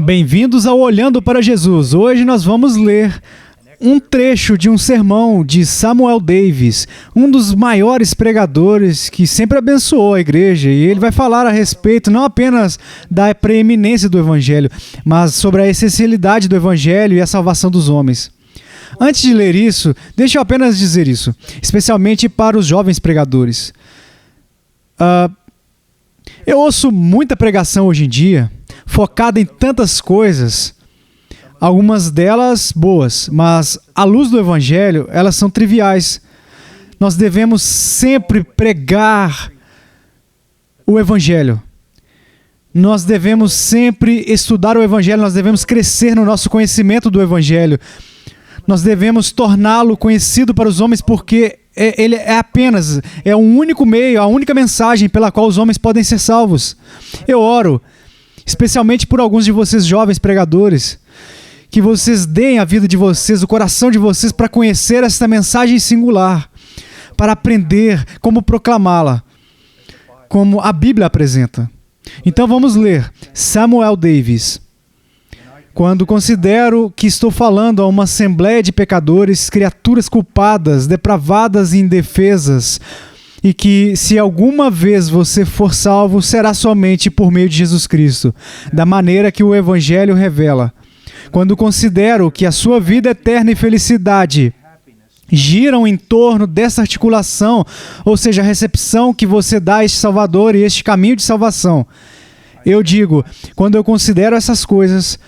Bem-vindos ao Olhando para Jesus. Hoje nós vamos ler um trecho de um sermão de Samuel Davis, um dos maiores pregadores que sempre abençoou a igreja, e ele vai falar a respeito não apenas da preeminência do Evangelho, mas sobre a essencialidade do Evangelho e a salvação dos homens. Antes de ler isso, deixa eu apenas dizer isso, especialmente para os jovens pregadores. Eu ouço muita pregação hoje em dia, focada em tantas coisas, algumas delas boas, mas à luz do Evangelho, elas são triviais. Nós devemos sempre pregar o Evangelho. Nós devemos sempre estudar o Evangelho, nós devemos crescer no nosso conhecimento do Evangelho. Nós devemos torná-lo conhecido para os homens porque ele é um único meio, a única mensagem pela qual os homens podem ser salvos. Eu oro, especialmente por alguns de vocês jovens pregadores, que vocês deem a vida de vocês, o coração de vocês para conhecer esta mensagem singular, para aprender como proclamá-la, como a Bíblia apresenta. Então vamos ler Samuel Davis. Quando considero que estou falando a uma assembleia de pecadores, criaturas culpadas, depravadas e indefesas, e que, se alguma vez você for salvo, será somente por meio de Jesus Cristo, da maneira que o Evangelho revela. Quando considero que a sua vida eterna e felicidade giram em torno dessa articulação, ou seja, a recepção que você dá a este Salvador e este caminho de salvação, eu digo, quando eu considero essas coisas,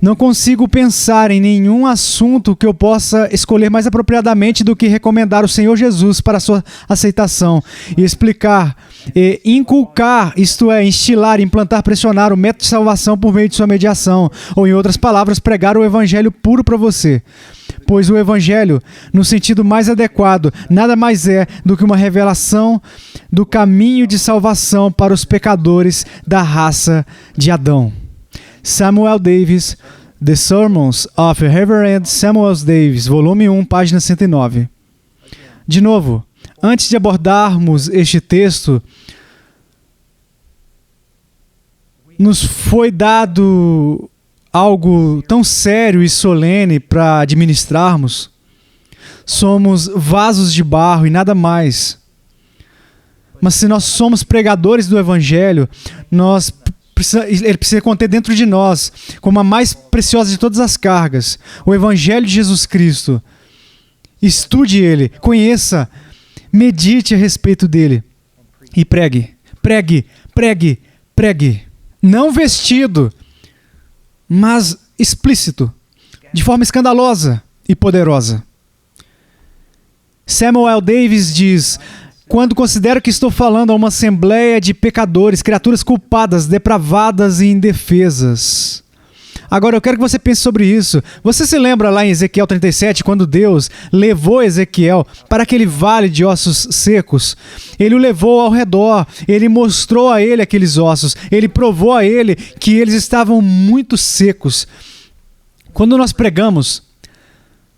não consigo pensar em nenhum assunto que eu possa escolher mais apropriadamente do que recomendar o Senhor Jesus para a sua aceitação e explicar, e inculcar, isto é, instilar, implantar, pressionar o método de salvação por meio de sua mediação, ou em outras palavras, pregar o Evangelho puro para você. Pois o Evangelho, no sentido mais adequado, nada mais é do que uma revelação do caminho de salvação para os pecadores da raça de Adão. Samuel Davis, The Sermons of Reverend Samuel Davis, volume 1, página 109. De novo, antes de abordarmos este texto, nos foi dado algo tão sério e solene para administrarmos. Somos vasos de barro e nada mais. Mas se nós somos pregadores do Evangelho, ele precisa conter dentro de nós, como a mais preciosa de todas as cargas, o Evangelho de Jesus Cristo. Estude ele, conheça, medite a respeito dele e pregue, pregue, pregue, pregue. Não vestido, mas explícito, de forma escandalosa e poderosa. Samuel Davis diz: quando considero que estou falando a uma assembleia de pecadores, criaturas culpadas, depravadas e indefesas. Agora eu quero que você pense sobre isso. Você se lembra lá em Ezequiel 37, quando Deus levou Ezequiel para aquele vale de ossos secos? Ele o levou ao redor, ele mostrou a ele aqueles ossos, ele provou a ele que eles estavam muito secos. Quando nós pregamos,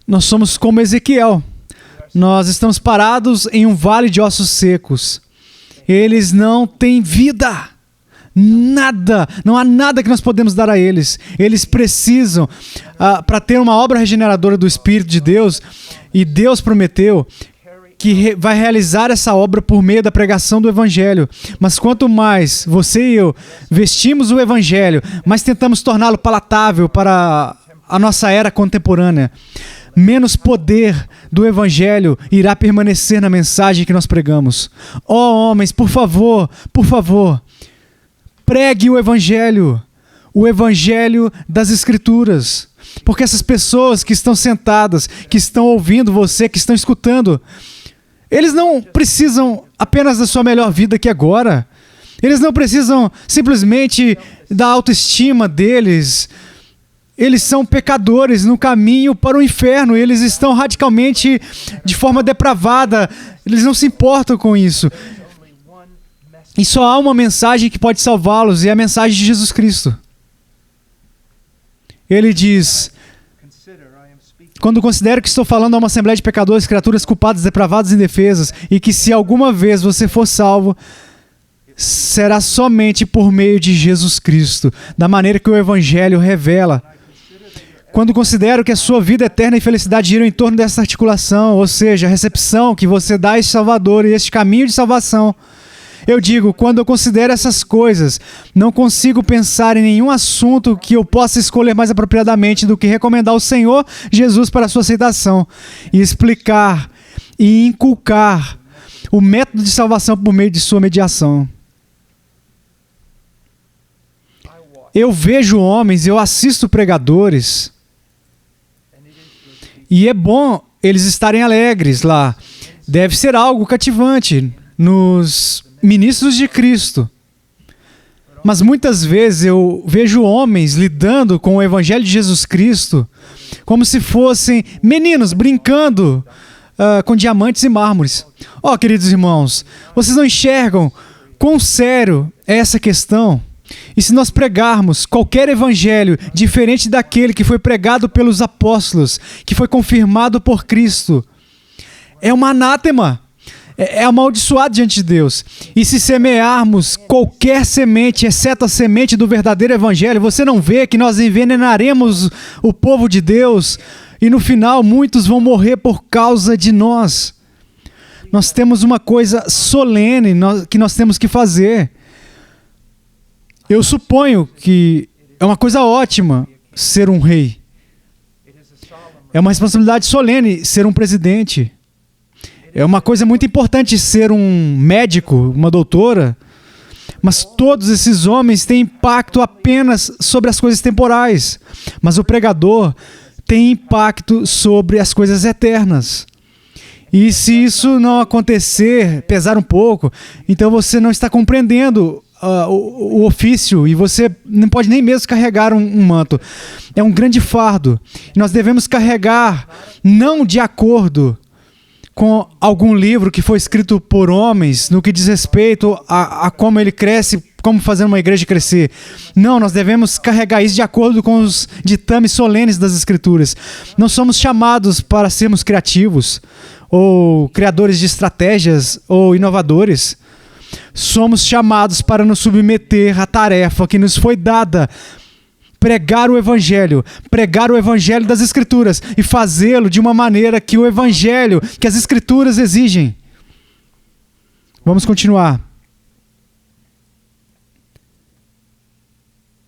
nós somos como Ezequiel. Nós estamos parados em um vale de ossos secos. Eles não têm vida. Nada. Não há nada que nós podemos dar a eles. Eles precisam, para ter uma obra regeneradora do Espírito de Deus, e Deus prometeu que vai realizar essa obra por meio da pregação do Evangelho. Mas quanto mais você e eu vestimos o Evangelho, mais tentamos torná-lo palatável para a nossa era contemporânea, menos poder do Evangelho irá permanecer na mensagem que nós pregamos. Ó homens, por favor, pregue o Evangelho das Escrituras. Porque essas pessoas que estão sentadas, que estão ouvindo você, que estão escutando, eles não precisam apenas da sua melhor vida aqui agora. Eles não precisam simplesmente da autoestima deles. Eles são pecadores no caminho para o inferno. Eles estão radicalmente, de forma depravada. Eles não se importam com isso. E só há uma mensagem que pode salvá-los, e é a mensagem de Jesus Cristo. Ele diz: quando considero que estou falando a uma assembleia de pecadores, criaturas culpadas, depravadas e indefesas, e que se alguma vez você for salvo, será somente por meio de Jesus Cristo, da maneira que o Evangelho revela. Quando considero que a sua vida eterna e felicidade giram em torno dessa articulação, ou seja, a recepção que você dá a este Salvador e este caminho de salvação, eu digo, quando eu considero essas coisas, não consigo pensar em nenhum assunto que eu possa escolher mais apropriadamente do que recomendar o Senhor Jesus para a sua aceitação e explicar e inculcar o método de salvação por meio de sua mediação. Eu vejo homens, eu assisto pregadores, e é bom eles estarem alegres lá. Deve ser algo cativante nos ministros de Cristo. Mas muitas vezes eu vejo homens lidando com o Evangelho de Jesus Cristo como se fossem meninos brincando com diamantes e mármores. Queridos irmãos, vocês não enxergam quão sério é essa questão? E se nós pregarmos qualquer evangelho diferente daquele que foi pregado pelos apóstolos, que foi confirmado por Cristo, é uma anátema, é amaldiçoado diante de Deus. E se semearmos qualquer semente, exceto a semente do verdadeiro evangelho, você não vê que nós envenenaremos o povo de Deus e no final muitos vão morrer por causa de nós. Nós temos uma coisa solene que nós temos que fazer. Eu suponho que é uma coisa ótima ser um rei. É uma responsabilidade solene ser um presidente. É uma coisa muito importante ser um médico, uma doutora. Mas todos esses homens têm impacto apenas sobre as coisas temporais. Mas o pregador tem impacto sobre as coisas eternas. E se isso não acontecer, pesar um pouco, então você não está compreendendo o ofício e você não pode nem mesmo carregar um manto. É um grande fardo. Nós devemos carregar não de acordo com algum livro que foi escrito por homens no que diz respeito a como ele cresce, como fazer uma igreja crescer. Não, nós devemos carregar isso de acordo com os ditames solenes das Escrituras. Não somos chamados para sermos criativos ou criadores de estratégias ou inovadores. Somos chamados para nos submeter à tarefa que nos foi dada, pregar o Evangelho das Escrituras e fazê-lo de uma maneira que o Evangelho, que as Escrituras exigem. Vamos continuar.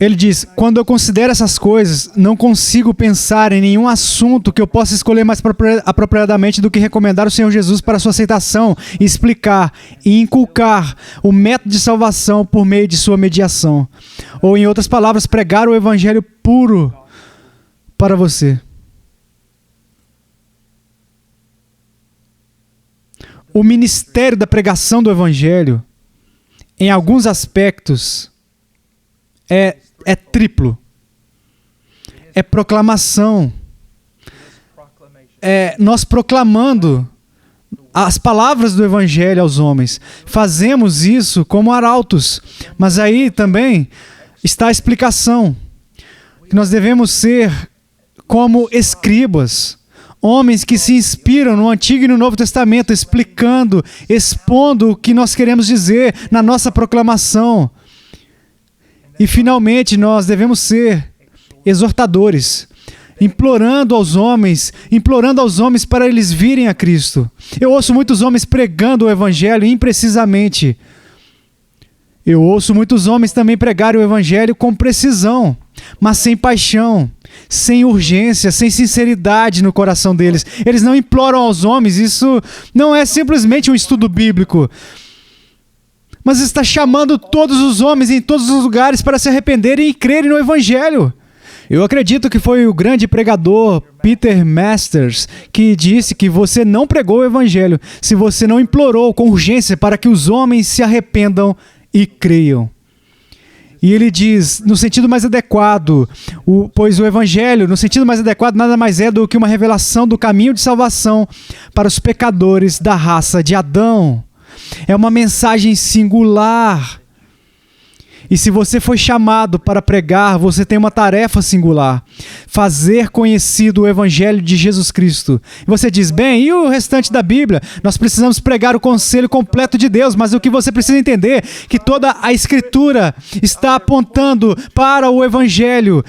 Ele diz, quando eu considero essas coisas, não consigo pensar em nenhum assunto que eu possa escolher mais apropriadamente do que recomendar o Senhor Jesus para a sua aceitação e explicar e inculcar o método de salvação por meio de sua mediação. Ou, em outras palavras, pregar o Evangelho puro para você. O ministério da pregação do Evangelho, em alguns aspectos, é triplo. É proclamação. É nós proclamando as palavras do Evangelho aos homens. Fazemos isso como arautos. Mas aí também está a explicação. Que nós devemos ser como escribas. Homens que se inspiram no Antigo e no Novo Testamento, explicando, expondo o que nós queremos dizer na nossa proclamação. E, finalmente, nós devemos ser exortadores, implorando aos homens para eles virem a Cristo. Eu ouço muitos homens pregando o Evangelho imprecisamente. Eu ouço muitos homens também pregarem o Evangelho com precisão, mas sem paixão, sem urgência, sem sinceridade no coração deles. Eles não imploram aos homens, isso não é simplesmente um estudo bíblico, mas está chamando todos os homens em todos os lugares para se arrependerem e crerem no Evangelho. Eu acredito que foi o grande pregador Peter Masters que disse que você não pregou o Evangelho se você não implorou com urgência para que os homens se arrependam e creiam. E ele diz, no sentido mais adequado, pois o Evangelho, no sentido mais adequado, nada mais é do que uma revelação do caminho de salvação para os pecadores da raça de Adão. É uma mensagem singular. E se você foi chamado para pregar, você tem uma tarefa singular: fazer conhecido o Evangelho de Jesus Cristo. E você diz, bem, e o restante da Bíblia? Nós precisamos pregar o conselho completo de Deus, mas o que você precisa entender é que toda a Escritura está apontando para o Evangelho,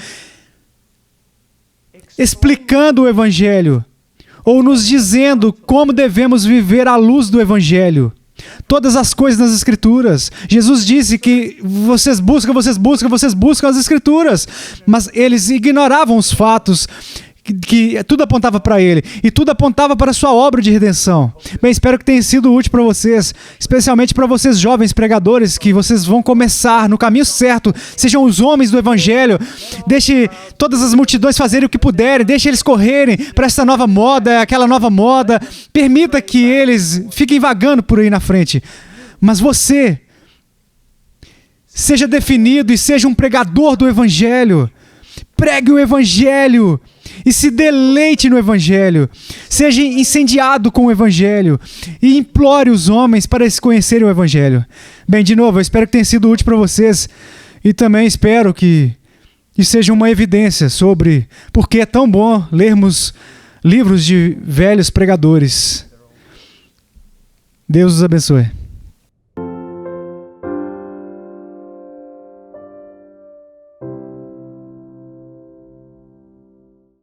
explicando o Evangelho, ou nos dizendo como devemos viver à luz do Evangelho. Todas as coisas nas Escrituras. Jesus disse que vocês buscam as Escrituras, mas eles ignoravam os fatos, que tudo apontava para ele, e tudo apontava para a sua obra de redenção. Bem, espero que tenha sido útil para vocês, especialmente para vocês jovens pregadores, que vocês vão começar no caminho certo. Sejam os homens do Evangelho. Deixe todas as multidões fazerem o que puderem, deixe eles correrem para essa nova moda, aquela nova moda. Permita que eles fiquem vagando por aí na frente. Mas você seja definido e seja um pregador do Evangelho. Pregue o Evangelho e se deleite no Evangelho. Seja incendiado com o Evangelho e implore os homens para eles conhecerem o Evangelho. Bem, de novo, eu espero que tenha sido útil para vocês e também espero que isso seja uma evidência sobre por que é tão bom lermos livros de velhos pregadores. Deus os abençoe.